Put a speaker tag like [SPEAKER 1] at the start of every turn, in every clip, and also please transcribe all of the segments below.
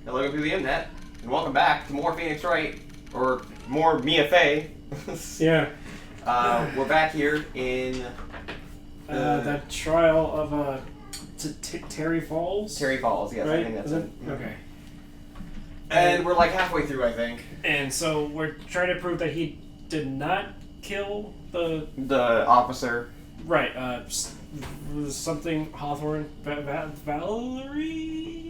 [SPEAKER 1] Hello through the internet, and welcome back to more Phoenix Wright, or more Mia Fey.
[SPEAKER 2] Yeah.
[SPEAKER 1] We're back here in
[SPEAKER 2] that trial of Terry Falls.
[SPEAKER 1] Terry Falls, yes,
[SPEAKER 2] right?
[SPEAKER 1] I think that's it.
[SPEAKER 2] Okay.
[SPEAKER 1] And we're like halfway through, I think.
[SPEAKER 2] And so we're trying to prove that he did not kill the
[SPEAKER 1] officer.
[SPEAKER 2] Right. Something Hawthorne Valerie.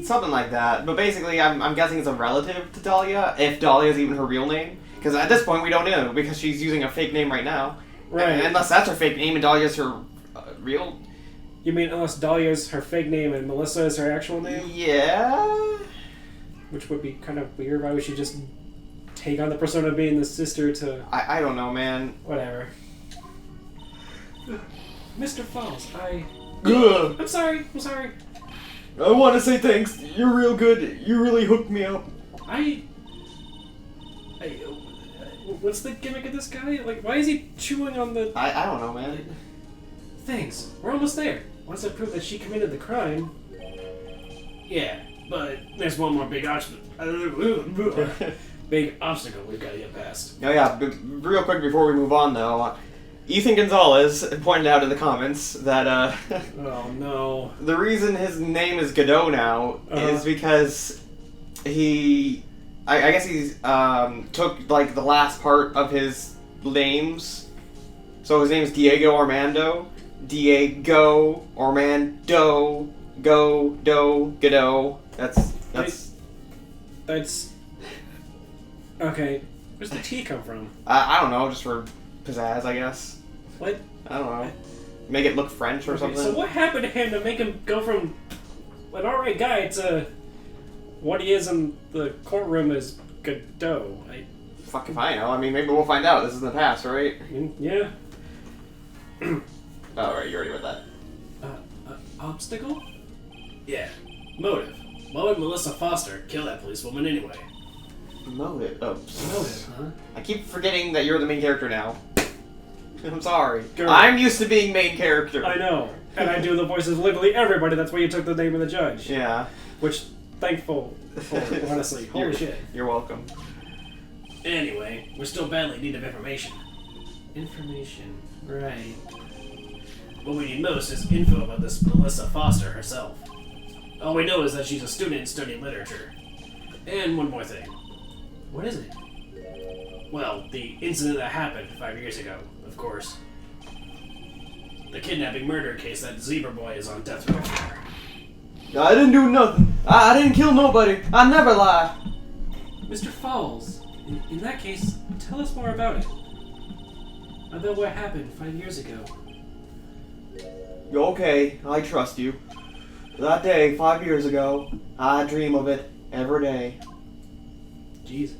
[SPEAKER 1] Something like that. But basically, I'm guessing it's a relative to Dahlia, if Dahlia is even her real name. Because at this point, we don't know, because she's using a fake name right now.
[SPEAKER 2] Right.
[SPEAKER 1] Unless that's her fake name and Dahlia's her real...
[SPEAKER 2] You mean unless Dahlia's her fake name and Melissa is her actual name?
[SPEAKER 1] Yeah...
[SPEAKER 2] Which would be kind of weird. Why would she just take on the persona of being the sister to...
[SPEAKER 1] I don't know, man.
[SPEAKER 2] Whatever. Mr. Falls,
[SPEAKER 1] Ugh.
[SPEAKER 2] I'm sorry.
[SPEAKER 1] I want to say thanks. You're real good. You really hooked me up.
[SPEAKER 2] What's the gimmick of this guy? Like, why is he chewing on the...
[SPEAKER 1] I don't know, man.
[SPEAKER 2] Thanks. We're almost there. Once I prove that she committed the crime... Yeah, but there's one more big obstacle. Big obstacle we've got to get past.
[SPEAKER 1] Oh yeah, real quick before we move on though, Ethan Gonzalez pointed out in the comments that
[SPEAKER 2] oh no.
[SPEAKER 1] the reason his name is Godot now is because he, I guess he's took like the last part of his names, so his name is Diego Armando, Godot.
[SPEAKER 2] That's okay. Where's the T come from?
[SPEAKER 1] I don't know, just for pizzazz, I guess.
[SPEAKER 2] What?
[SPEAKER 1] I don't know. Make it look French or something.
[SPEAKER 2] So what happened to him to make him go from an alright guy to what he is in the courtroom is Godot?
[SPEAKER 1] Fuck if I know. I mean, maybe we'll find out. This is in the past, right?
[SPEAKER 2] Yeah.
[SPEAKER 1] Oh, right. You already read that.
[SPEAKER 2] Obstacle? Yeah. Motive. Why would Melissa Foster kill that policewoman anyway?
[SPEAKER 1] Motive? Oh.
[SPEAKER 2] Motive, huh?
[SPEAKER 1] I keep forgetting that you're the main character now. I'm sorry.
[SPEAKER 2] Girl.
[SPEAKER 1] I'm used to being main character.
[SPEAKER 2] I know. And I do the voices of literally everybody. That's why you took the name of the judge.
[SPEAKER 1] Yeah.
[SPEAKER 2] Which, thankful for, honestly. Holy shit.
[SPEAKER 1] You're welcome.
[SPEAKER 2] Anyway, we're still badly in need of information. Information. Right. What we need most is info about this Melissa Foster herself. All we know is that she's a student studying literature. And one more thing. What is it? Well, the incident that happened 5 years ago, of course. The kidnapping murder case that Zebra Boy is on death row for.
[SPEAKER 1] I didn't do nothing. I didn't kill nobody. I never lie.
[SPEAKER 2] Mr. Falls, in that case, tell us more about it. About what happened 5 years ago.
[SPEAKER 1] Okay, I trust you. That day, 5 years ago, I dream of it every day.
[SPEAKER 2] Jeez.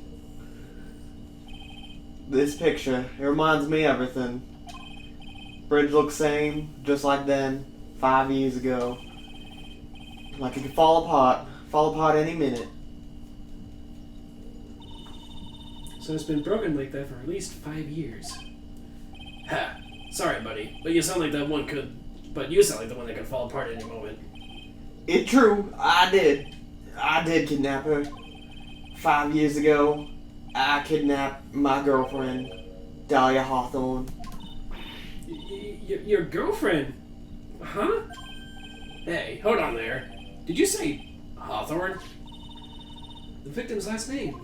[SPEAKER 1] This picture, it reminds me of everything. Bridge looks same, just like then, 5 years ago. Like it could fall apart any minute.
[SPEAKER 2] So it's been broken like that for at least 5 years. Ha! Sorry, buddy, but you sound like that one could... But you sound like the one that could fall apart at any moment.
[SPEAKER 1] It's true, I did kidnap her. 5 years ago, I kidnapped my girlfriend, Dahlia Hawthorne.
[SPEAKER 2] Your girlfriend? Huh? Hey, hold on there. Did you say Hawthorne? The victim's last name.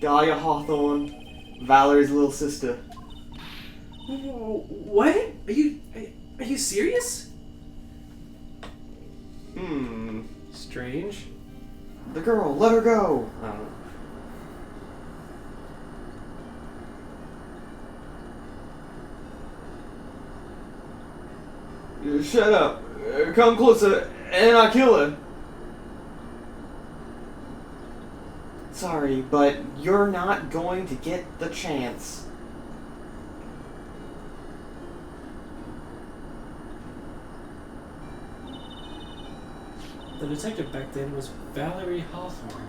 [SPEAKER 1] Dahlia Hawthorne, Valerie's little sister.
[SPEAKER 2] What? Are you serious? Strange.
[SPEAKER 1] The girl, let her go. I don't know. Shut up. Come closer, and I'll kill her. Sorry, but you're not going to get the chance.
[SPEAKER 2] The detective back then was Valerie Hawthorne.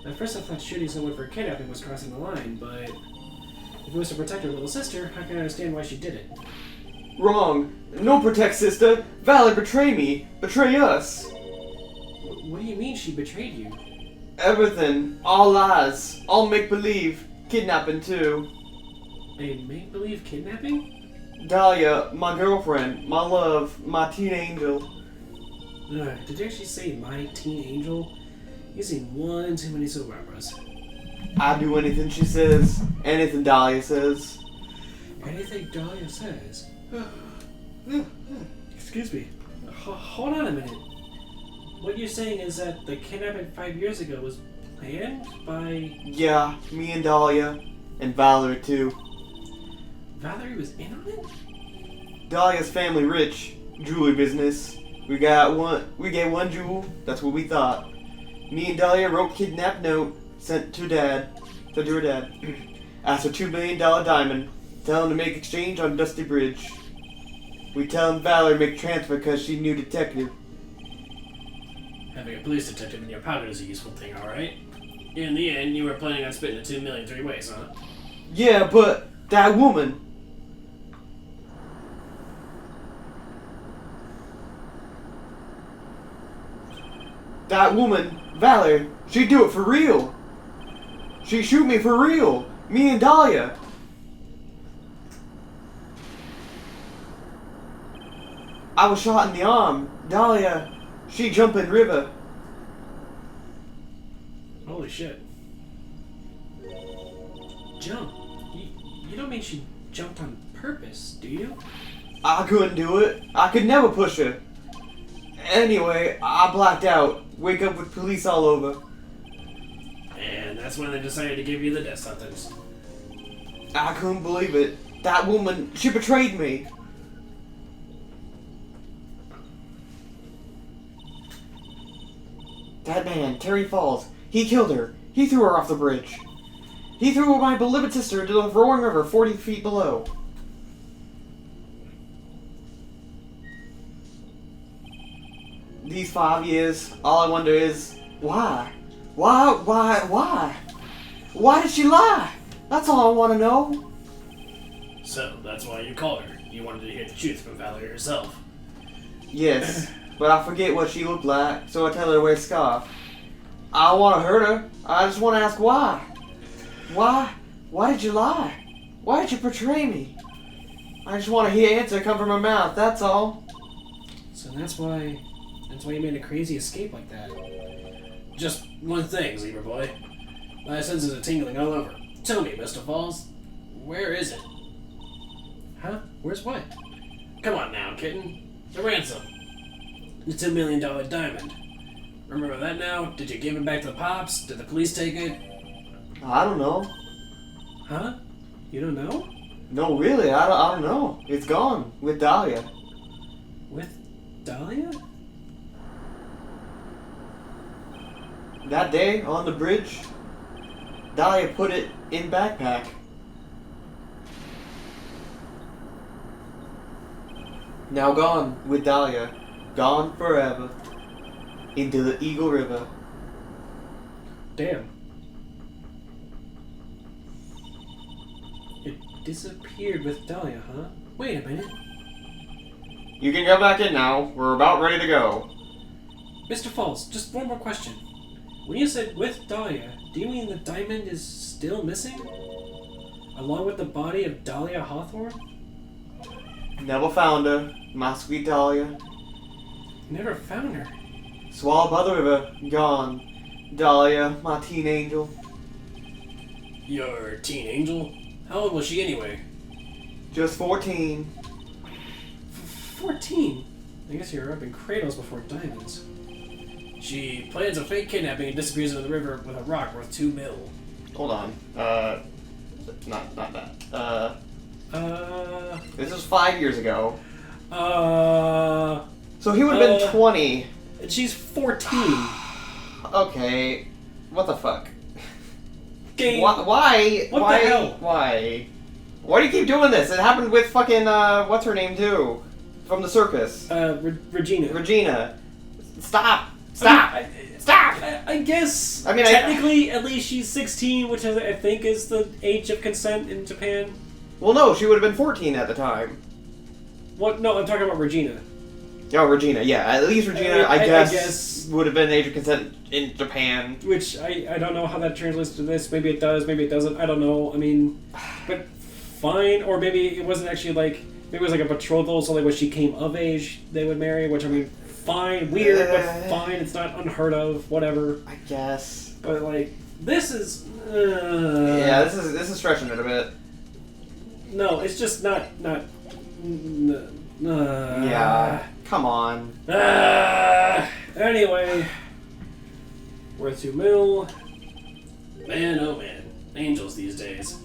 [SPEAKER 2] At first I thought shooting someone for kidnapping was crossing the line, but if it was to protect her little sister, I can understand why she did it.
[SPEAKER 1] Wrong. No protect, sister. Valor betray me. Betray us.
[SPEAKER 2] What do you mean she betrayed you?
[SPEAKER 1] Everything. All lies. All make-believe. Kidnapping, too.
[SPEAKER 2] A make-believe kidnapping?
[SPEAKER 1] Dahlia, my girlfriend, my love, my teen angel.
[SPEAKER 2] Did you actually say my teen angel? You've seen one too many soap operas.
[SPEAKER 1] I do anything she says. Anything Dahlia says.
[SPEAKER 2] Anything Dahlia says? Excuse me. Hold on a minute. What you're saying is that the kidnapping 5 years ago was planned by...
[SPEAKER 1] Yeah, me and Dahlia. And Valerie, too.
[SPEAKER 2] Valerie was in on it?
[SPEAKER 1] Dahlia's family rich. Jewelry business. We get one jewel. That's what we thought. Me and Dahlia wrote kidnap note. Sent to her dad. Asked for $2 million diamond. Tell him to make exchange on Dusty Bridge. We tell him Valerie make transfer because she knew detective.
[SPEAKER 2] Having a police detective in your pocket is a useful thing, alright? In the end, you were planning on splitting the $2 million 3 ways, huh?
[SPEAKER 1] Yeah, but that woman. That woman, Valerie, she'd do it for real. She'd shoot me for real. Me and Dahlia. I was shot in the arm. Dahlia, she jump in river.
[SPEAKER 2] Holy shit. Jump? You don't mean she jumped on purpose, do you?
[SPEAKER 1] I couldn't do it. I could never push her. Anyway, I blacked out. Wake up with police all over.
[SPEAKER 2] And that's when they decided to give you the death sentence.
[SPEAKER 1] I couldn't believe it. That woman, she betrayed me. That man, Terry Falls, he killed her. He threw her off the bridge. He threw my beloved sister into the roaring river 40 feet below. These 5 years, all I wonder is, why? Why? Why did she lie? That's all I want to know.
[SPEAKER 2] So, that's why you called her. You wanted to hear the truth from Valerie herself.
[SPEAKER 1] Yes, but I forget what she looked like, so I tell her to wear a scarf. I don't want to hurt her. I just want to ask why. Why did you lie? Why did you betray me? I just want to hear an answer come from her mouth, that's all.
[SPEAKER 2] So that's why you made a crazy escape like that. Just one thing, Zebra Boy. My senses are tingling all over. Tell me, Mr. Falls, where is it? Huh? Where's what? Come on now, kitten. The ransom. The $2 million diamond. Remember that now? Did you give it back to the Pops? Did the police take it?
[SPEAKER 1] I don't know.
[SPEAKER 2] Huh? You don't know?
[SPEAKER 1] No, really, I don't know. It's gone with Dahlia.
[SPEAKER 2] With Dahlia?
[SPEAKER 1] That day on the bridge, Dahlia put it in backpack. Now gone with Dahlia. Gone forever. Into the Eagle River.
[SPEAKER 2] Damn. It disappeared with Dahlia, huh? Wait a minute.
[SPEAKER 1] You can go back in now. We're about ready to go.
[SPEAKER 2] Mr. Falls, just one more question. When you said with Dahlia, do you mean the diamond is still missing? Along with the body of Dahlia Hawthorne?
[SPEAKER 1] Never found her. My sweet Dahlia.
[SPEAKER 2] Never found her.
[SPEAKER 1] Swallowed by the river. Gone. Dahlia, my teen angel.
[SPEAKER 2] Your teen angel? How old was she anyway?
[SPEAKER 1] Just 14.
[SPEAKER 2] 14? I guess you were up in cradles before diamonds. She plans a fake kidnapping and disappears into the river with a rock worth $2 million.
[SPEAKER 1] Hold on. Not that. This was 5 years ago. So he would have been 20.
[SPEAKER 2] And she's 14.
[SPEAKER 1] Okay. What the fuck?
[SPEAKER 2] Game.
[SPEAKER 1] Why?
[SPEAKER 2] What
[SPEAKER 1] Why?
[SPEAKER 2] the hell?
[SPEAKER 1] Why? Why do you keep doing this? It happened with fucking, what's her name too? From the circus.
[SPEAKER 2] Regina.
[SPEAKER 1] Regina. Stop! Stop! Stop!
[SPEAKER 2] I guess.
[SPEAKER 1] I mean,
[SPEAKER 2] technically, at least she's 16, which I think is the age of consent in Japan.
[SPEAKER 1] Well, no, she would have been 14 at the time.
[SPEAKER 3] What? No, I'm talking about Regina.
[SPEAKER 1] Oh, Regina, yeah. At least Regina, I guess, would have been age of consent in Japan.
[SPEAKER 3] Which, I don't know how that translates to this. Maybe it does, maybe it doesn't. I don't know. I mean, but fine. Or maybe it wasn't actually like... Maybe it was like a betrothal, so like when she came of age, they would marry, which, I mean, fine. Weird, but fine. It's not unheard of. Whatever.
[SPEAKER 1] I guess.
[SPEAKER 3] But, like, this is...
[SPEAKER 1] yeah, this is stretching it a bit.
[SPEAKER 3] No, it's just not...
[SPEAKER 1] yeah, come on.
[SPEAKER 3] Anyway, worth $2 million.
[SPEAKER 2] Man, oh man, angels these days.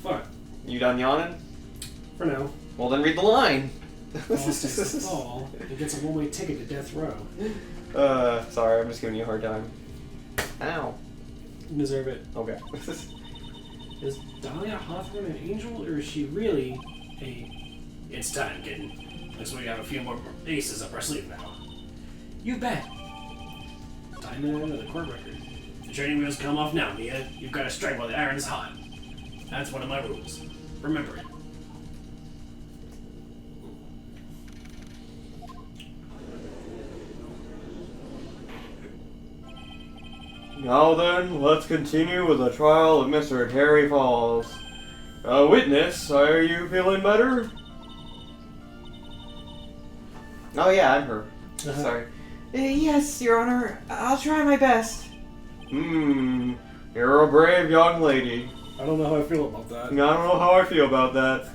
[SPEAKER 3] Fuck.
[SPEAKER 1] You done yawning?
[SPEAKER 3] For now.
[SPEAKER 1] Well, then read the line.
[SPEAKER 3] Falls takes the fall and gets a one-way ticket to death row.
[SPEAKER 1] Sorry, I'm just giving you a hard time. Ow.
[SPEAKER 3] You deserve it.
[SPEAKER 1] Okay.
[SPEAKER 3] Is Dahlia Hawthorne an angel, or is she really a...
[SPEAKER 2] It's time, kitten. Looks like we have a few more aces up our sleeve now.
[SPEAKER 3] You bet. Diamond out of the court record.
[SPEAKER 2] The training wheels come off now, Mia. You've got to strike while the iron is hot. That's one of my rules. Remember it.
[SPEAKER 1] Now then, let's continue with the trial of Mr. Harry Falls. Witness, are you feeling better? Oh yeah, I'm her. Sorry. Yes, Your Honor. I'll try my best. You're a brave young lady.
[SPEAKER 3] I don't know how I feel about that.
[SPEAKER 1] I don't know how I feel about that.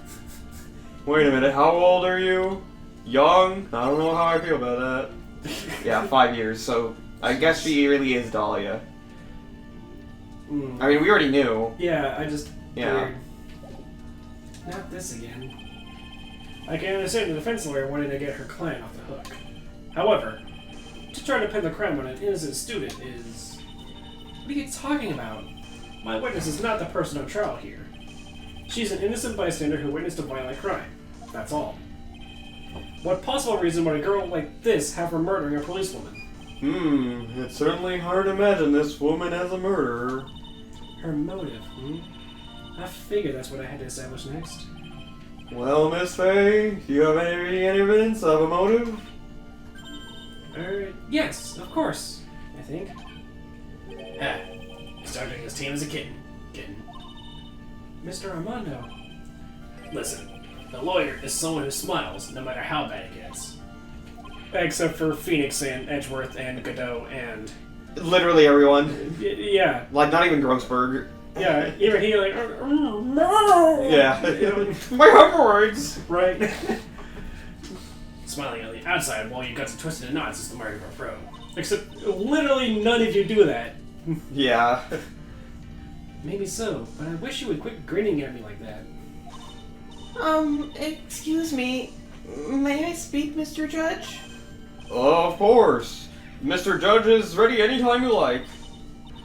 [SPEAKER 1] Wait a minute, how old are you? Young? I don't know how I feel about that. Yeah, 5 years, so I guess she really is Dahlia. I mean, we already knew.
[SPEAKER 3] Yeah, I just...
[SPEAKER 1] Yeah.
[SPEAKER 3] Weird. Not this again. I can understand the defense lawyer wanting to get her client off the hook. However, to try to pin the crime on an innocent student is... What are you talking about? My witness is not the person on trial here. She's an innocent bystander who witnessed a violent crime. That's all. What possible reason would a girl like this have for murdering a policewoman?
[SPEAKER 1] It's certainly hard to imagine this woman as a murderer.
[SPEAKER 3] Her motive, I figured that's what I had to establish next.
[SPEAKER 1] Well, Miss Faye, do you have any evidence of a motive?
[SPEAKER 3] Yes, of course, I think.
[SPEAKER 2] You started this team as a kitten.
[SPEAKER 3] Mr. Armando.
[SPEAKER 2] Listen, the lawyer is someone who smiles no matter how bad it gets.
[SPEAKER 3] Except for Phoenix and Edgeworth and Godot and...
[SPEAKER 1] Literally everyone.
[SPEAKER 3] Yeah.
[SPEAKER 1] Like, not even Grossberg.
[SPEAKER 3] Yeah, even he like...
[SPEAKER 1] Yeah. My hemorrhoids!
[SPEAKER 3] Right.
[SPEAKER 2] Smiling on the outside while your guts are twisted in knots is the mark of a pro.
[SPEAKER 3] Except literally none of you do that.
[SPEAKER 1] Yeah.
[SPEAKER 3] Maybe so, but I wish you would quit grinning at me like that.
[SPEAKER 4] Excuse me. May I speak, Mr. Judge?
[SPEAKER 1] Of course. Mr. Judge is ready anytime you like.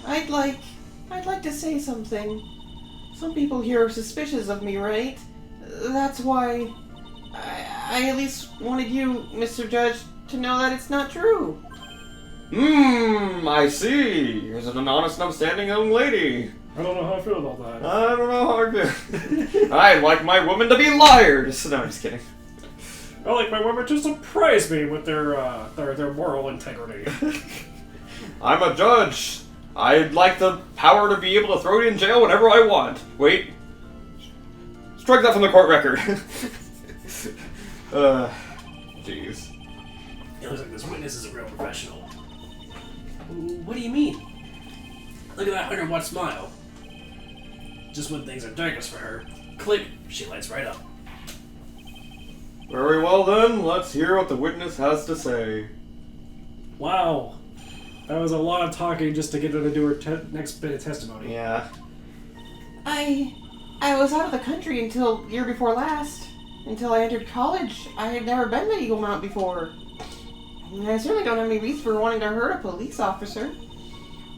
[SPEAKER 4] I'd like to say something. Some people here are suspicious of me, right? That's why I at least wanted you, Mr. Judge, to know that it's not true.
[SPEAKER 1] I see. Is it an honest and upstanding young lady?
[SPEAKER 3] I don't know how I feel about that.
[SPEAKER 1] I don't know how I feel. I'd like my women to be liars. No, I'm just kidding.
[SPEAKER 3] I like my women to surprise me with their moral integrity.
[SPEAKER 1] I'm a judge. I'd like the power to be able to throw you in jail whenever I want. Wait. Strike that from the court record. Jeez.
[SPEAKER 2] It looks like this witness is a real professional.
[SPEAKER 3] What do you mean?
[SPEAKER 2] Look at that 100-watt smile. Just when things are darkest for her, click, she lights right up.
[SPEAKER 1] Very well then, let's hear what the witness has to say.
[SPEAKER 3] Wow. That was a lot of talking just to get her to do her next bit of testimony.
[SPEAKER 1] Yeah.
[SPEAKER 4] I was out of the country until year before last. Until I entered college. I had never been to Eagle Mount before. And I certainly don't have any reason for wanting to hurt a police officer.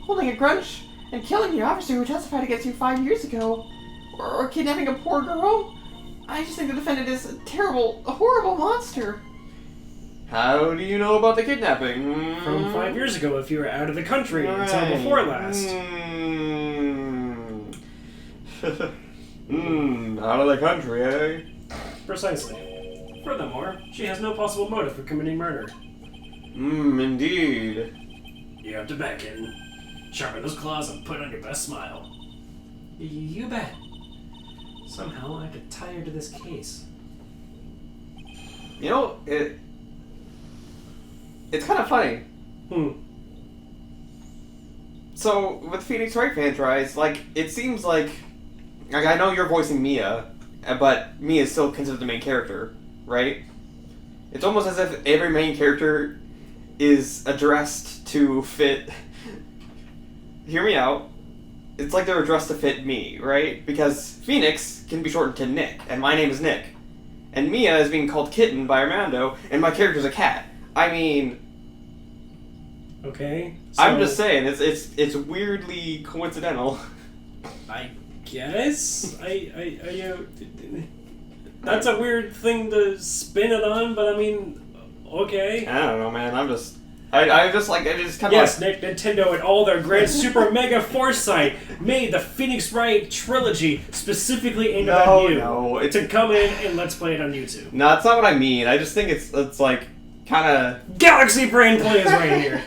[SPEAKER 4] Holding a grudge and killing the officer who testified against you 5 years ago. Or kidnapping a poor girl. I just think the defendant is a terrible, a horrible monster.
[SPEAKER 1] How do you know about the kidnapping?
[SPEAKER 3] From 5 years ago, if you were out of the country until
[SPEAKER 1] Right.
[SPEAKER 3] before last.
[SPEAKER 1] Out of the country, eh?
[SPEAKER 3] Precisely. Furthermore, she has no possible motive for committing murder.
[SPEAKER 1] Indeed.
[SPEAKER 2] You have to back in, sharpen those claws, and put on your best smile.
[SPEAKER 3] You bet. Somehow I get tired of this case.
[SPEAKER 1] You know, it's kind of funny. So, with Phoenix Wright franchise, like, it seems like I know you're voicing Mia, but Mia is still considered the main character, right? It's almost as if every main character is addressed to fit... Hear me out. It's like they're addressed to fit me, right? Because Phoenix can be shortened to Nick, and my name is Nick. And Mia is being called Kitten by Armando, and my character's a cat. I mean...
[SPEAKER 3] Okay. So
[SPEAKER 1] I'm just saying, it's weirdly coincidental.
[SPEAKER 3] I guess that's a weird thing to spin it on, but I mean, okay.
[SPEAKER 1] I don't know, man. I just kind of
[SPEAKER 3] Yes, Nick, Nintendo and all their grand super mega foresight made the Phoenix Wright trilogy specifically aimed at you.
[SPEAKER 1] No,
[SPEAKER 3] to come in and let's play it on YouTube.
[SPEAKER 1] No, that's not what I mean. I just think it's like kind of
[SPEAKER 3] Galaxy Brain plays right here.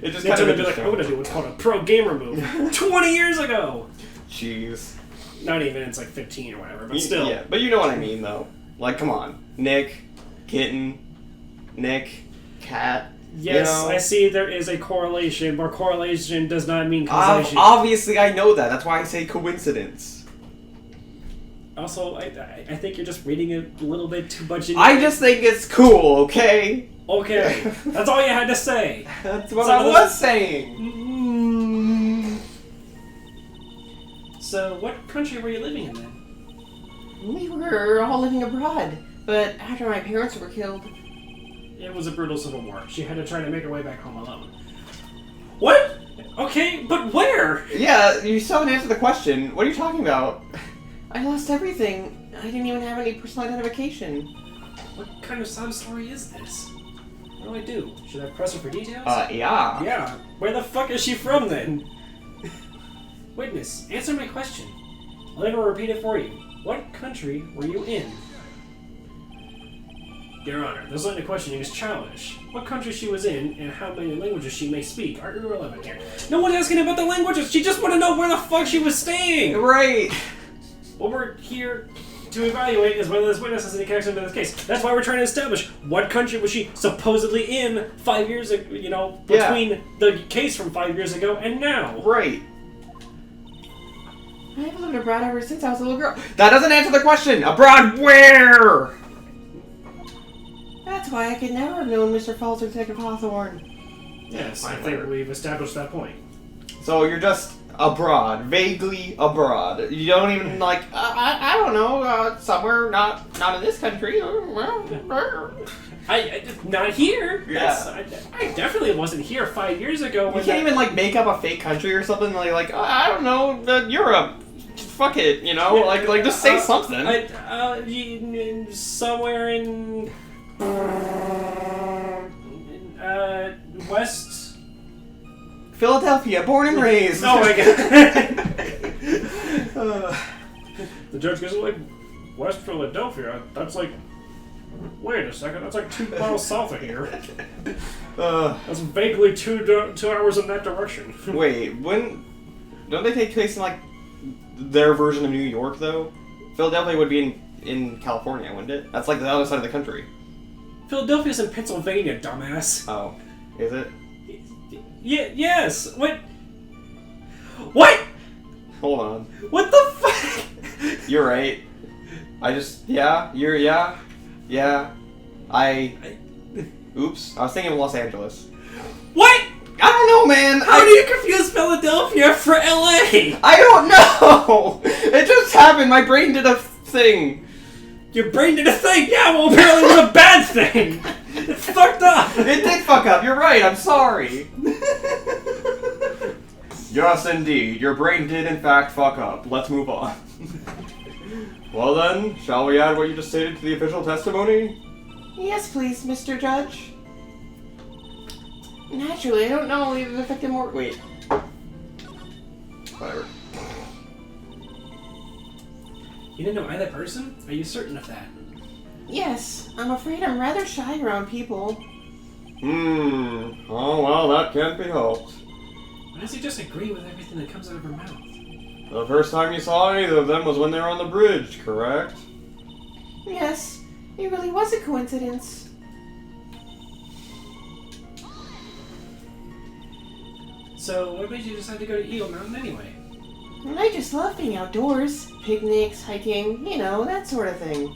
[SPEAKER 1] it just kind
[SPEAKER 3] Nintendo
[SPEAKER 1] of
[SPEAKER 3] be like, I'm gonna do what's called a pro gamer move. 20 years ago.
[SPEAKER 1] Jeez.
[SPEAKER 3] Not even. It's like 15 or whatever, but still.
[SPEAKER 1] Yeah, but you know what I mean, though. Like, come on, Nick, Kitten, Nick, Cat.
[SPEAKER 3] Yes,
[SPEAKER 1] you know?
[SPEAKER 3] I see there is a correlation, but correlation does not mean causation.
[SPEAKER 1] Obviously, I know that. That's why I say coincidence.
[SPEAKER 3] Also, I think you're just reading it a little bit too much into
[SPEAKER 1] I just think it's cool, okay?
[SPEAKER 3] Okay, that's all you had to say.
[SPEAKER 1] That's what
[SPEAKER 3] Some
[SPEAKER 1] I
[SPEAKER 3] of
[SPEAKER 1] was saying.
[SPEAKER 3] So, what country were you living in then?
[SPEAKER 4] We were all living abroad, but after my parents were killed...
[SPEAKER 3] It was a brutal civil war. She had to try to make her way back home alone. What? Okay, but where?
[SPEAKER 1] Yeah, you still haven't answered the question. What are you talking about?
[SPEAKER 4] I lost everything. I didn't even have any personal identification.
[SPEAKER 3] What kind of sob story is this? What do I do? Should I press her for details?
[SPEAKER 1] Yeah.
[SPEAKER 3] Yeah. Where the fuck is she from then? Witness, answer my question. I'll never repeat it for you. What country were you in? Your Honor, this line of questioning is childish. What country she was in and how many languages she may speak are irrelevant here. No one's asking about the languages. She just want to know where the fuck she was staying.
[SPEAKER 1] Right.
[SPEAKER 3] What we're here to evaluate is whether this witness has any connection to this case. That's why we're trying to establish what country was she supposedly in 5 years ago, you know, between the case from 5 years ago and now.
[SPEAKER 1] Right.
[SPEAKER 4] I've lived abroad ever since I was a little girl.
[SPEAKER 1] That doesn't answer the question. Abroad where?
[SPEAKER 4] That's why I could never have known Mr. Falls or Detective Hawthorne.
[SPEAKER 3] Yes, I
[SPEAKER 1] Fine,
[SPEAKER 3] think
[SPEAKER 1] whatever.
[SPEAKER 3] we've established that point.
[SPEAKER 1] So you're just abroad, vaguely abroad. You don't even like I don't know, somewhere not in this country.
[SPEAKER 3] I not here.
[SPEAKER 1] Yeah.
[SPEAKER 3] I definitely wasn't here 5 years ago.
[SPEAKER 1] You
[SPEAKER 3] When
[SPEAKER 1] can't even like make up a fake country or something like I don't know, Europe. Fuck it, you know, like just say something.
[SPEAKER 3] Somewhere in West
[SPEAKER 1] Philadelphia, born and raised.
[SPEAKER 3] Oh my god. The judge goes like, West Philadelphia? That's like, wait a second, that's like 2 miles south of here. That's vaguely two hours in that direction.
[SPEAKER 1] Wait, when don't they take place in like their version of New York though? Philadelphia would be in California, wouldn't it? That's like the other side of the country.
[SPEAKER 3] Philadelphia's in Pennsylvania, dumbass.
[SPEAKER 1] Oh, is it?
[SPEAKER 3] Yes. What?
[SPEAKER 1] Hold on.
[SPEAKER 3] What the fuck?
[SPEAKER 1] You're right. Oops. I was thinking of Los Angeles.
[SPEAKER 3] What?
[SPEAKER 1] I don't know, man.
[SPEAKER 3] How do you confuse Philadelphia for LA?
[SPEAKER 1] I don't know. It just happened. My brain did a thing.
[SPEAKER 3] Your brain did a thing. Yeah, well, apparently it was a bad thing. It fucked up.
[SPEAKER 1] It did fuck up. You're right. I'm sorry. Yes, indeed. Your brain did, in fact, fuck up. Let's move on. Well then, shall we add what you just stated to the official testimony?
[SPEAKER 4] Yes, please, Mr. Judge. Naturally, I don't know if it affected more. Wait.
[SPEAKER 1] Whatever.
[SPEAKER 3] You didn't know either person? Are you certain of that?
[SPEAKER 4] Yes, I'm afraid I'm rather shy around people.
[SPEAKER 1] Oh, well, that can't be helped.
[SPEAKER 3] Why does he just agree with everything that comes out of her mouth?
[SPEAKER 1] The first time you saw either of them was when they were on the bridge, correct?
[SPEAKER 4] Yes, it really was a coincidence.
[SPEAKER 3] So, what made you decide to go to Eagle Mountain anyway?
[SPEAKER 4] And I just love being outdoors. Picnics, hiking, you know, that sort of thing.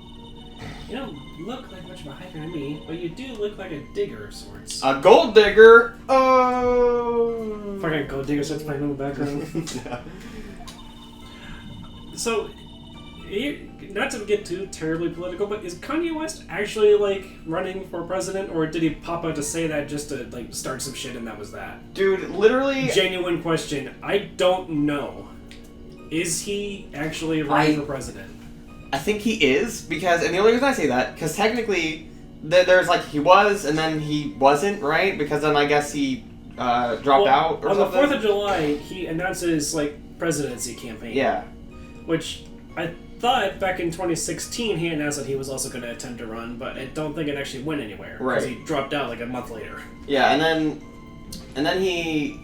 [SPEAKER 3] You don't look like much of a hiker to me, but you do look like a digger of sorts.
[SPEAKER 1] A gold digger? Oh!
[SPEAKER 3] Fucking gold digger starts playing in the background.
[SPEAKER 1] Yeah.
[SPEAKER 3] So, not to get too terribly political, but is Kanye West actually, like, running for president, or did he pop out to say that just to, like, start some shit and that was that?
[SPEAKER 1] Dude, literally...
[SPEAKER 3] Genuine question. I don't know. Is he actually running for president?
[SPEAKER 1] I think he is, because... And the only reason I say that, because technically, there's, like, he was, and then he wasn't, right? Because then I guess he dropped out or
[SPEAKER 3] on
[SPEAKER 1] something.
[SPEAKER 3] On the 4th of July, he announces, like, presidency campaign.
[SPEAKER 1] Yeah.
[SPEAKER 3] Which I thought back in 2016 he announced that he was also going to attempt to run, but I don't think it actually went anywhere.
[SPEAKER 1] Right.
[SPEAKER 3] Because he dropped out like a month later.
[SPEAKER 1] Yeah, and then he,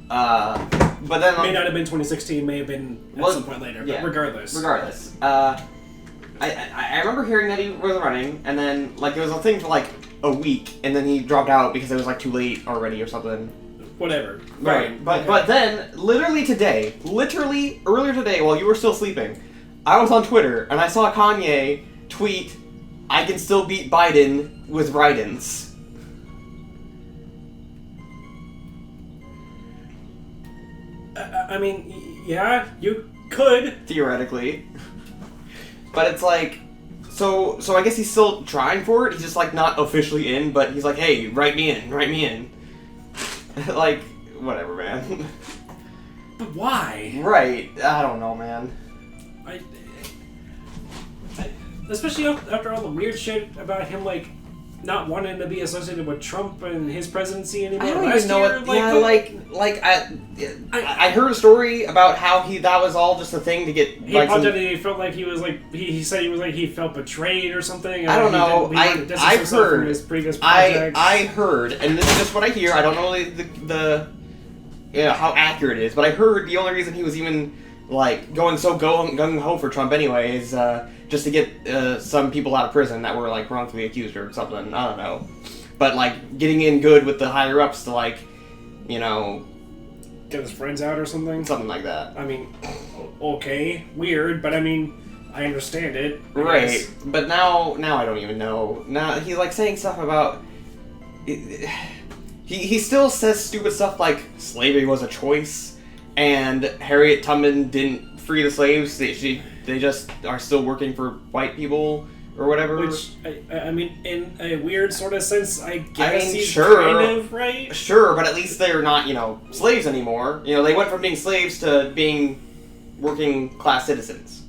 [SPEAKER 1] but then...
[SPEAKER 3] May not have been 2016, may have been at some point later, but regardless.
[SPEAKER 1] Regardless. I remember hearing that he was running, and then, like, it was a thing for, like, a week, and then he dropped out because it was, like, too late already or something.
[SPEAKER 3] Whatever.
[SPEAKER 1] Right, but then, literally earlier today, while you were still sleeping, I was on Twitter, and I saw Kanye tweet, "I can still beat Biden with write-ins."
[SPEAKER 3] I mean, yeah, you could.
[SPEAKER 1] Theoretically. But it's like, so I guess he's still trying for it, he's just, like, not officially in, but he's like, "Hey, write me in. Like, whatever, man.
[SPEAKER 3] But why?
[SPEAKER 1] Right. I don't know, man.
[SPEAKER 3] Especially after all the weird shit about him, like, not wanting to be associated with Trump and his presidency anymore.
[SPEAKER 1] I don't even know what. I heard a story about how that was all just a thing to get.
[SPEAKER 3] He popped out and he felt like he was like he said he was like he felt betrayed or something.
[SPEAKER 1] I don't know. I've heard
[SPEAKER 3] his previous projects.
[SPEAKER 1] I heard, and this is just what I hear. I don't know the how accurate it is, but I heard the only reason he was even like going so gung ho for Trump anyway is just to get some people out of prison that were like wrongfully accused or something. I don't know, but like getting in good with the higher ups to like, you know,
[SPEAKER 3] get his friends out or something.
[SPEAKER 1] Something like that.
[SPEAKER 3] I mean, okay, weird, but I mean, I understand it.
[SPEAKER 1] Right, but now I don't even know. Now he's like saying stuff about. He still says stupid stuff like slavery was a choice, and Harriet Tubman didn't free the slaves. They just are still working for white people or whatever.
[SPEAKER 3] Which I mean, in a weird sort of sense, I guess he's
[SPEAKER 1] sure,
[SPEAKER 3] kind of right.
[SPEAKER 1] Sure, but at least they're not slaves anymore. They went from being slaves to being working class citizens.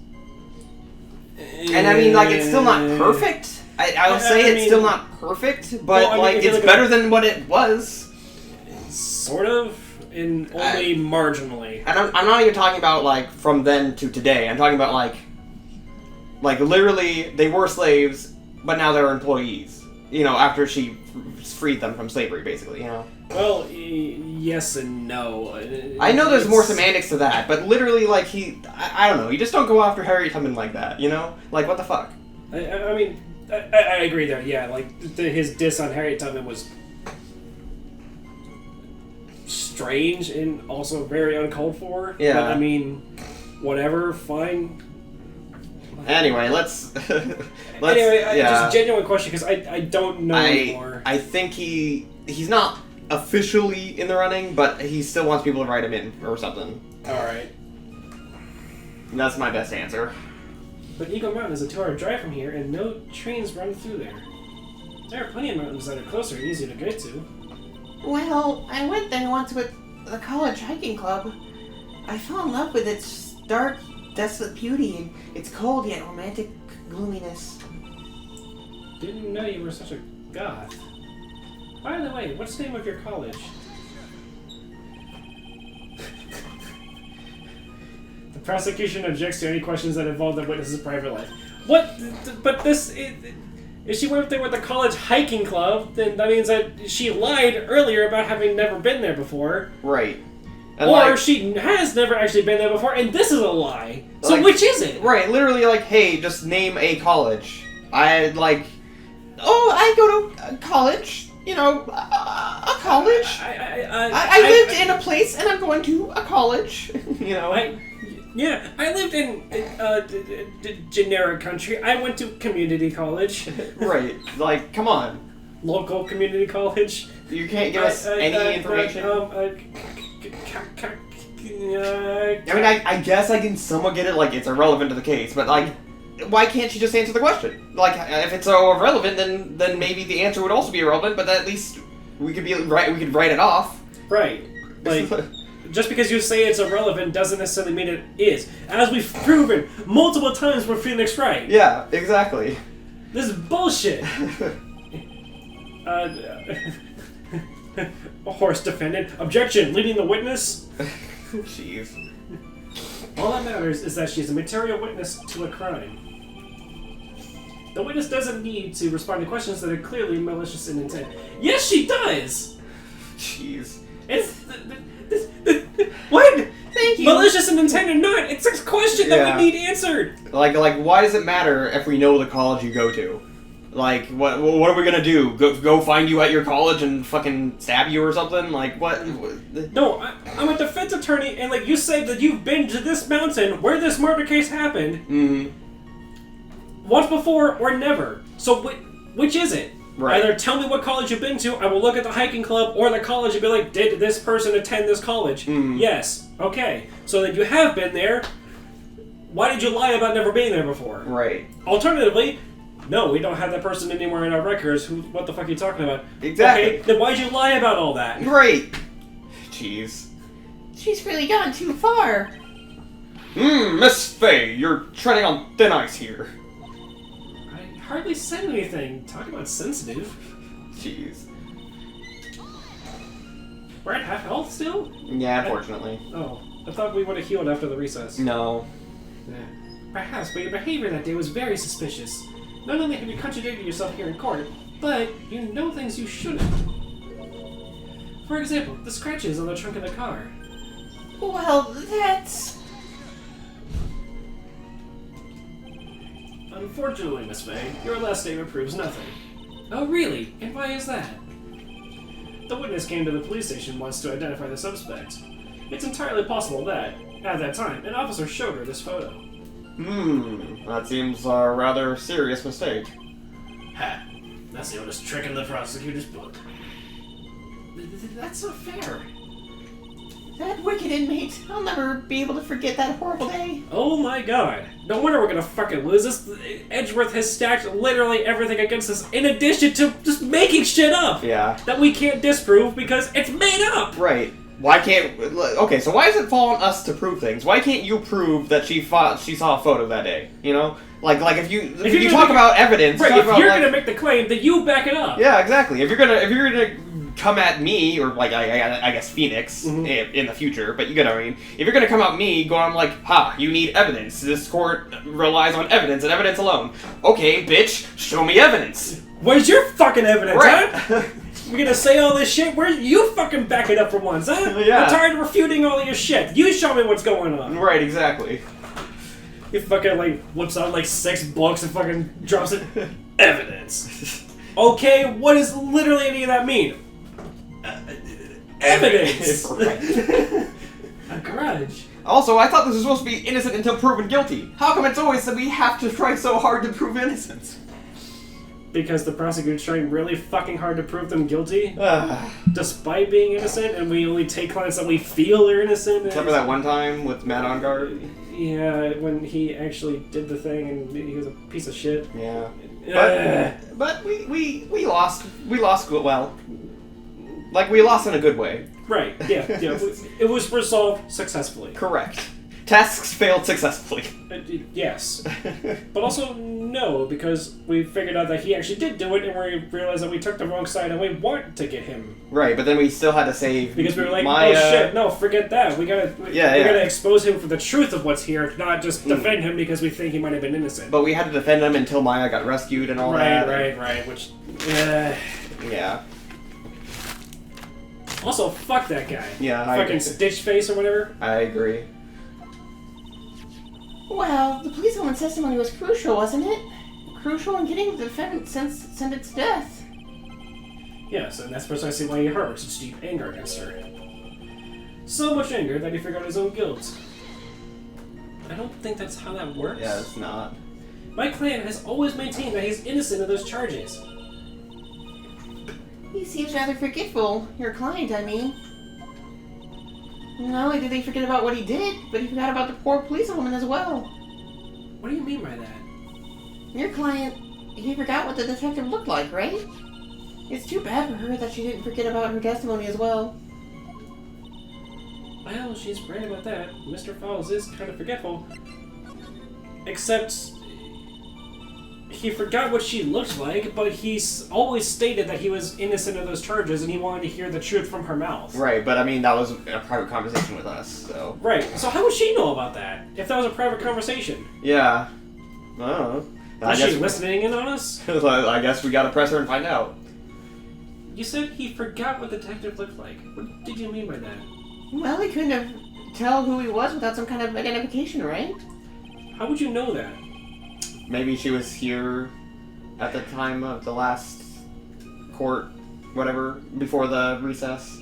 [SPEAKER 1] And I mean, like, it's still not perfect. I would say it's still not perfect, but it's better than what it was.
[SPEAKER 3] Sort of, and only marginally.
[SPEAKER 1] And I'm not even talking about like from then to today. I'm talking about like literally they were slaves, but now they're employees. After she freed them from slavery, basically.
[SPEAKER 3] Well, yes and no.
[SPEAKER 1] I know there's more semantics to that, but literally, like I don't know. You just don't go after Harriet Tubman like that. Like what the fuck.
[SPEAKER 3] I mean. I agree there, yeah. Like, his diss on Harriet Tubman was strange and also very uncalled for.
[SPEAKER 1] Yeah.
[SPEAKER 3] But, I mean, whatever, fine.
[SPEAKER 1] Anyway, let's
[SPEAKER 3] anyway, just a genuine question, because I don't know anymore.
[SPEAKER 1] I think he's not officially in the running, but he still wants people to write him in or something.
[SPEAKER 3] Alright.
[SPEAKER 1] That's my best answer.
[SPEAKER 3] But Eagle Mountain is a 2-hour drive from here, and no trains run through there. There are plenty of mountains that are closer and easier to get to.
[SPEAKER 4] Well, I went there once with the college hiking club. I fell in love with its dark, desolate beauty and its cold yet romantic gloominess.
[SPEAKER 3] Didn't know you were such a goth. By the way, what's the name of your college? The prosecution objects to any questions that involve the witness's private life. What? But this... If she went there with the college hiking club, then that means that she lied earlier about having never been there before.
[SPEAKER 1] Right. And
[SPEAKER 3] or she has never actually been there before, and this is a lie. So which is it?
[SPEAKER 1] Right, literally hey, just name a college. I go to college. You know, a college. I lived in a place, and I'm going to a college. You know.
[SPEAKER 3] I lived in generic country. I went to community college.
[SPEAKER 1] Right. Come on.
[SPEAKER 3] Local community college.
[SPEAKER 1] You can't give us any information? I guess I can somewhat get it, it's irrelevant to the case, but, why can't she just answer the question? If it's so irrelevant, then maybe the answer would also be irrelevant, but at least we could write it off.
[SPEAKER 3] Right. Just because you say it's irrelevant doesn't necessarily mean it is. As we've proven multiple times with Phoenix Wright.
[SPEAKER 1] Yeah, exactly.
[SPEAKER 3] This is bullshit. Horse defendant. Objection. Leading the witness.
[SPEAKER 1] Jeez.
[SPEAKER 3] All that matters is that she's a material witness to a crime. The witness doesn't need to respond to questions that are clearly malicious in intent. Yes, she does!
[SPEAKER 1] Jeez.
[SPEAKER 3] It's... What?
[SPEAKER 4] Thank you.
[SPEAKER 3] Malicious in intent or not, it's a question that we need answered!
[SPEAKER 1] Why does it matter if we know the college you go to? What are we gonna do? Go find you at your college and fucking stab you or something? What?
[SPEAKER 3] No, I'm a defense attorney, and you said that you've been to this mountain where this murder case happened.
[SPEAKER 1] Mm-hmm.
[SPEAKER 3] Once before or never. So which is it?
[SPEAKER 1] Right.
[SPEAKER 3] Either tell me what college you've been to, I will look at the hiking club or the college and be like, did this person attend this college?
[SPEAKER 1] Mm-hmm.
[SPEAKER 3] Yes. Okay. So that you have been there, why did you lie about never being there before?
[SPEAKER 1] Right.
[SPEAKER 3] Alternatively, no, we don't have that person anywhere in our records. What the fuck are you talking about?
[SPEAKER 1] Exactly.
[SPEAKER 3] Okay, then why'd you lie about all that?
[SPEAKER 1] Great. Jeez.
[SPEAKER 4] She's really gone too far.
[SPEAKER 1] Miss Faye, you're treading on thin ice here.
[SPEAKER 3] I hardly said anything. Talk about sensitive.
[SPEAKER 1] Jeez.
[SPEAKER 3] We're at half health still?
[SPEAKER 1] Yeah, unfortunately.
[SPEAKER 3] I thought we would have healed after the recess.
[SPEAKER 1] No.
[SPEAKER 3] Yeah. Perhaps, but your behavior that day was very suspicious. Not only have you contradicted yourself here in court, but you know things you shouldn't. For example, the scratches on the trunk of the car.
[SPEAKER 4] Well, that's...
[SPEAKER 3] Unfortunately, Miss Faye, your last statement proves nothing. Oh, really? And why is that? The witness came to the police station once to identify the suspect. It's entirely possible that, at that time, an officer showed her this photo.
[SPEAKER 1] That seems a rather serious mistake.
[SPEAKER 2] Ha! That's the oldest trick in the prosecutor's book.
[SPEAKER 3] That's not fair.
[SPEAKER 4] That wicked inmate. I'll never be able to forget that horrible day.
[SPEAKER 3] Oh my god. No wonder we're gonna fucking lose this. Edgeworth has stacked literally everything against us in addition to just making shit up.
[SPEAKER 1] Yeah.
[SPEAKER 3] That we can't disprove because it's made up.
[SPEAKER 1] Right. Why can't... Okay, so why does it fall on us to prove things? Why can't you prove that she saw a photo that day? You know? If you talk about evidence...
[SPEAKER 3] Right, if you're gonna make the claim, then you back it up.
[SPEAKER 1] Yeah, exactly. If you're gonna come at me, or I guess Phoenix, in the future, but you get what I mean. If you're gonna come at me, you need evidence. This court relies on evidence and evidence alone. Okay, bitch, show me evidence.
[SPEAKER 3] Where's your fucking evidence,
[SPEAKER 1] right.
[SPEAKER 3] Huh? You're gonna say all this shit? Where you fucking back it up for once, huh?
[SPEAKER 1] Yeah.
[SPEAKER 3] I'm tired of refuting all of your shit. You show me what's going on.
[SPEAKER 1] Right, exactly.
[SPEAKER 3] He fucking whips out 6 books and fucking drops it. Evidence. Okay, what does literally any of that mean? Evidence. A grudge.
[SPEAKER 1] Also, I thought this was supposed to be innocent until proven guilty. How come it's always that we have to try so hard to prove innocence?
[SPEAKER 3] Because the prosecutor's trying really fucking hard to prove them guilty, despite being innocent, and we only take clients that we feel are innocent.
[SPEAKER 1] Except for that one time with Matt on guard.
[SPEAKER 3] Yeah, when he actually did the thing and he was a piece of shit.
[SPEAKER 1] Yeah. But we lost. We lost well. We lost in a good way.
[SPEAKER 3] Right, yeah. It was resolved successfully.
[SPEAKER 1] Correct. Tasks failed successfully.
[SPEAKER 3] Yes. But also, no, because we figured out that he actually did do it, and we realized that we took the wrong side, and we want to get him.
[SPEAKER 1] Right, but then we still had to save
[SPEAKER 3] Because we were like,
[SPEAKER 1] Maya.
[SPEAKER 3] oh shit, no, forget that. We gotta expose him for the truth of what's here, not just defend him because we think he might have been innocent.
[SPEAKER 1] But we had to defend him until Maya got rescued and all that.
[SPEAKER 3] Right, which...
[SPEAKER 1] Yeah.
[SPEAKER 3] Also, fuck that guy.
[SPEAKER 1] Yeah,
[SPEAKER 3] Fucking Stitch Face or whatever.
[SPEAKER 1] I agree.
[SPEAKER 4] Well, the police woman's testimony was crucial, wasn't it? Crucial in getting the defendant sentenced to death.
[SPEAKER 3] Yes, and that's precisely why he harbored such deep anger against her. So much anger that he forgot his own guilt. I don't think that's how that works.
[SPEAKER 1] Yeah, it's not.
[SPEAKER 3] My clan has always maintained that he's innocent of those charges.
[SPEAKER 4] He seems rather forgetful. Your client, I mean. Not only did he forget about what he did, but he forgot about the poor policewoman as well.
[SPEAKER 3] What do you mean by that?
[SPEAKER 4] Your client, he forgot what the detective looked like, right? It's too bad for her that she didn't forget about her testimony as well.
[SPEAKER 3] Well, she's right about that. Mr. Falls is kind of forgetful. Except... he forgot what she looked like, but he's always stated that he was innocent of those charges and he wanted to hear the truth from her mouth.
[SPEAKER 1] Right, but I mean, that was a private conversation with us, so...
[SPEAKER 3] Right, so how would she know about that, if that was a private conversation?
[SPEAKER 1] Yeah. I don't know.
[SPEAKER 3] Was she listening in on us?
[SPEAKER 1] I guess we gotta press her and find out.
[SPEAKER 3] You said he forgot what the detective looked like. What did you mean by that?
[SPEAKER 4] Well, he couldn't have tell who he was without some kind of identification, right?
[SPEAKER 3] How would you know that?
[SPEAKER 1] Maybe she was here at the time of the last court, whatever, before the recess.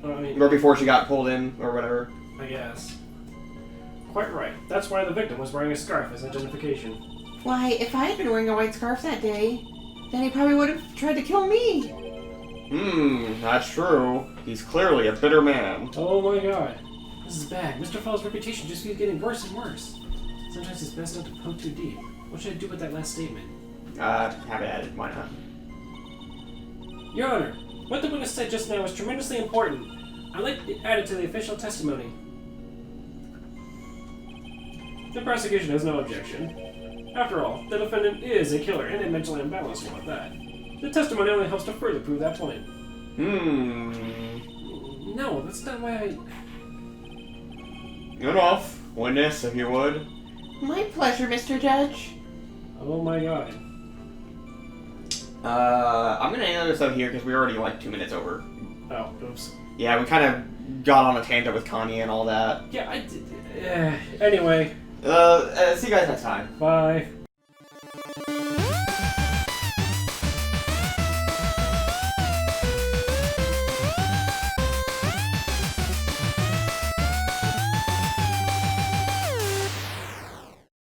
[SPEAKER 1] Or before she got pulled in, or whatever.
[SPEAKER 3] I guess. Quite right. That's why the victim was wearing a scarf as identification.
[SPEAKER 4] Why, if I had been wearing a white scarf that day, then he probably would have tried to kill me.
[SPEAKER 1] That's true. He's clearly a bitter man.
[SPEAKER 3] Oh my god. This is bad. Mr. Fall's reputation just keeps getting worse and worse. Sometimes it's best not to poke too deep. What should I do with that last statement?
[SPEAKER 1] Have it added. Why not?
[SPEAKER 3] Your Honor, what the witness said just now is tremendously important. I'd like to add it to the official testimony. The prosecution has no objection. After all, the defendant is a killer and a mentally imbalanced one at that. The testimony only helps to further prove that point. No, that's not why I...
[SPEAKER 1] Good off. Witness, if you would.
[SPEAKER 4] My pleasure, Mr. Judge.
[SPEAKER 3] Oh my god.
[SPEAKER 1] I'm gonna end this out here because we're already like 2 minutes over.
[SPEAKER 3] Oh, oops.
[SPEAKER 1] Yeah, we kind of got on a tangent with Kanye and all that.
[SPEAKER 3] Yeah, I did. Anyway.
[SPEAKER 1] See you guys next time.
[SPEAKER 3] Bye.